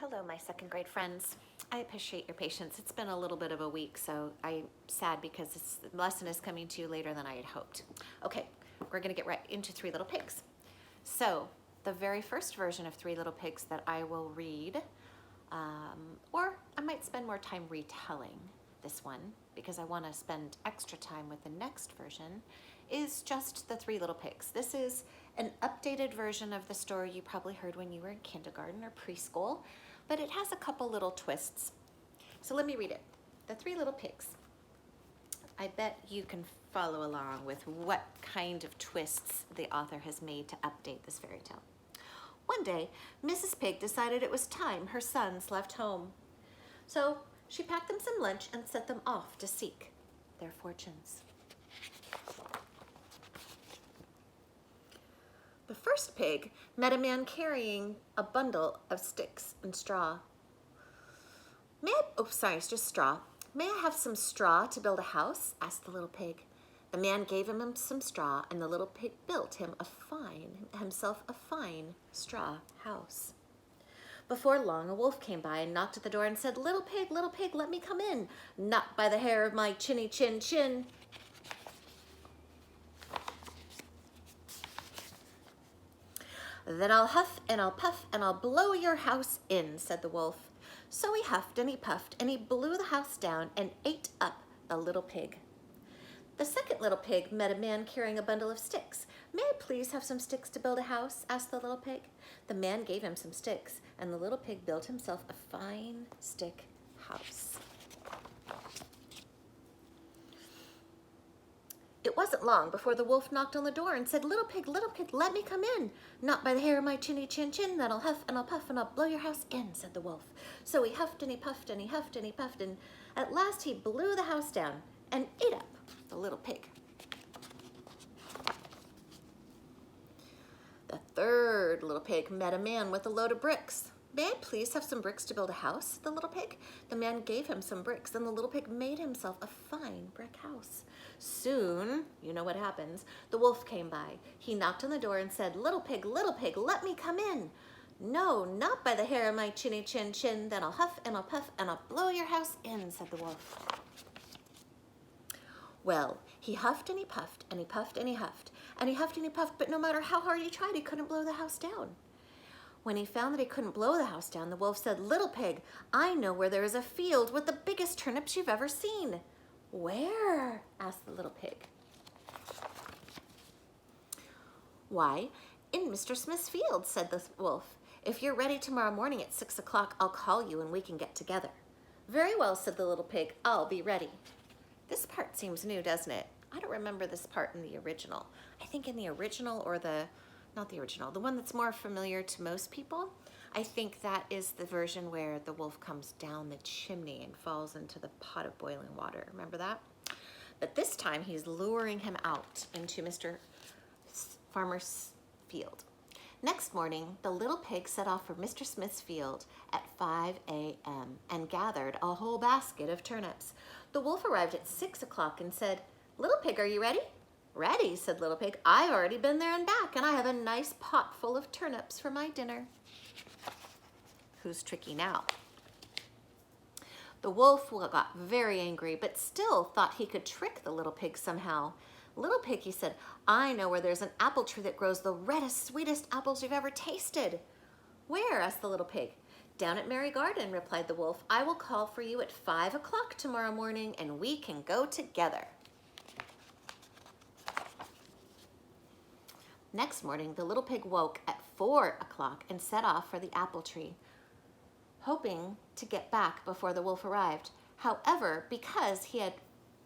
Hello, my second grade friends. I appreciate your patience. It's been a little bit of a week, so I'm sad because the lesson is coming to you later than I had hoped. Okay, we're gonna get right into Three Little Pigs. So, the very first version of Three Little Pigs that I will read, or I might spend more time retelling this one because I wanna spend extra time with the next version, is just the Three Little Pigs. This is an updated version of the story you probably heard when you were in kindergarten or preschool, but it has a couple little twists. So let me read it. The Three Little Pigs. I bet you can follow along with what kind of twists the author has made to update this fairy tale. One day, Mrs. Pig decided it was time her sons left home. So she packed them some lunch and set them off to seek their fortunes. The first pig met a man carrying a bundle of sticks and straw. Just straw. May I have some straw to build a house? Asked the little pig. The man gave him some straw, and the little pig built himself a fine straw house. Before long, a wolf came by and knocked at the door and said, little pig, let me come in. Not by the hair of my chinny chin chin. Then I'll huff and I'll puff and I'll blow your house in, said the wolf. So he huffed and he puffed and he blew the house down and ate up the little pig. The second little pig met a man carrying a bundle of sticks. May I please have some sticks to build a house? Asked the little pig. The man gave him some sticks, and the little pig built himself a fine stick house. It wasn't long before the wolf knocked on the door and said, little pig, let me come in. Not by the hair of my chinny chin chin, that I'll huff and I'll puff and I'll blow your house in, said the wolf. So he huffed and he puffed and he huffed and he puffed, and at last he blew the house down and ate up the little pig. The third little pig met a man with a load of bricks. May I please have some bricks to build a house? The little pig. The man gave him some bricks, and the little pig made himself a fine brick house. Soon, you know what happens, the wolf came by. He knocked on the door and said, little pig, let me come in. No, not by the hair of my chinny chin chin, then I'll huff and I'll puff and I'll blow your house in, said the wolf. Well, he huffed and he puffed and he puffed and he huffed and he huffed and he puffed, but no matter how hard he tried, he couldn't blow the house down. When he found that he couldn't blow the house down, the wolf said, little pig, I know where there is a field with the biggest turnips you've ever seen. Where? Asked the little pig. Why, in Mr. Smith's field, said the wolf. If you're ready tomorrow morning at 6 o'clock, I'll call you and we can get together. Very well, said the little pig, I'll be ready. This part seems new, doesn't it? I don't remember this part in the original. I think in the original, or not the original, the one that's more familiar to most people, I think that is the version where the wolf comes down the chimney and falls into the pot of boiling water. Remember that? But this time he's luring him out into Mr. Farmer's field. Next morning, the little pig set off for Mr. Smith's field at 5 a.m. and gathered a whole basket of turnips. The wolf arrived at 6 o'clock and said, little pig, are you ready? Ready, said little pig. I've already been there and back, and I have a nice pot full of turnips for my dinner. Who's tricky now? The wolf got very angry, but still thought he could trick the little pig somehow. Little pig, he said, I know where there's an apple tree that grows the reddest, sweetest apples you've ever tasted. Where? Asked the little pig. Down at Merry Garden, replied the wolf. I will call for you at 5 o'clock tomorrow morning, and we can go together. Next morning, the little pig woke at 4 o'clock and set off for the apple tree, hoping to get back before the wolf arrived. However, because he had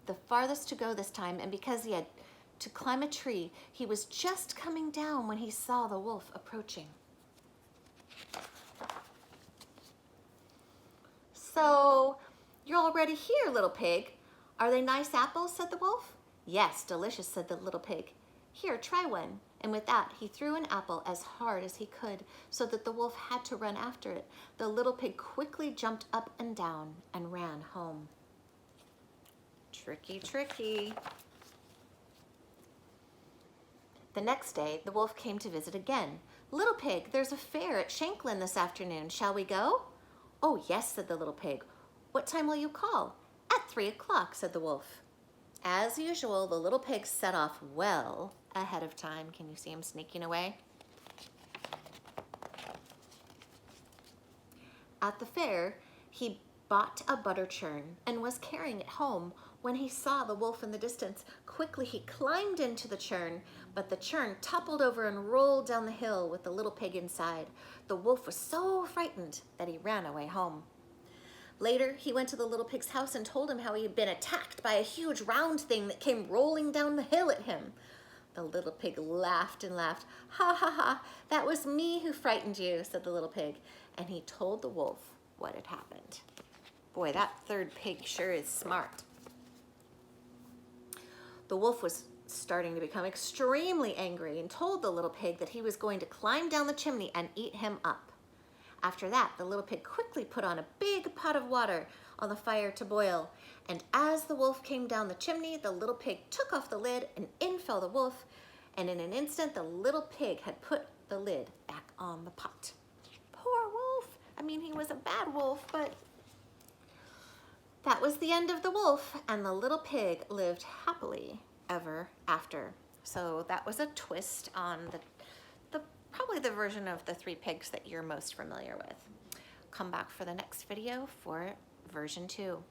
the farthest to go this time, and because he had to climb a tree, he was just coming down when he saw the wolf approaching. So, you're already here, little pig. Are they nice apples? Said the wolf. Yes, delicious, said the little pig. Here, try one. And with that, he threw an apple as hard as he could so that the wolf had to run after it. The little pig quickly jumped up and down and ran home. Tricky, tricky. The next day, the wolf came to visit again. Little pig, there's a fair at Shanklin this afternoon. Shall we go? "Oh, yes," said the little pig. "What time will you call?" "At 3 o'clock," said the wolf. As usual, the little pig set off well ahead of time. Can you see him sneaking away? At the fair, he bought a butter churn and was carrying it home when he saw the wolf in the distance. Quickly he climbed into the churn, but the churn toppled over and rolled down the hill with the little pig inside. The wolf was so frightened that he ran away home. Later, he went to the little pig's house and told him how he had been attacked by a huge round thing that came rolling down the hill at him. The little pig laughed and laughed. "Ha ha ha, that was me who frightened you," said the little pig. And he told the wolf what had happened. Boy, that third pig sure is smart. The wolf was starting to become extremely angry and told the little pig that he was going to climb down the chimney and eat him up. After that, the little pig quickly put on a big pot of water on the fire to boil, and as the wolf came down the chimney, the little pig took off the lid and in fell the wolf, and in an instant the little pig had put the lid back on the pot. Poor wolf. I mean, he was a bad wolf, but that was the end of the wolf, and the little pig lived happily ever after. So that was a twist on the probably the version of the Three Pigs that you're most familiar with. Come back for the next video for version 2.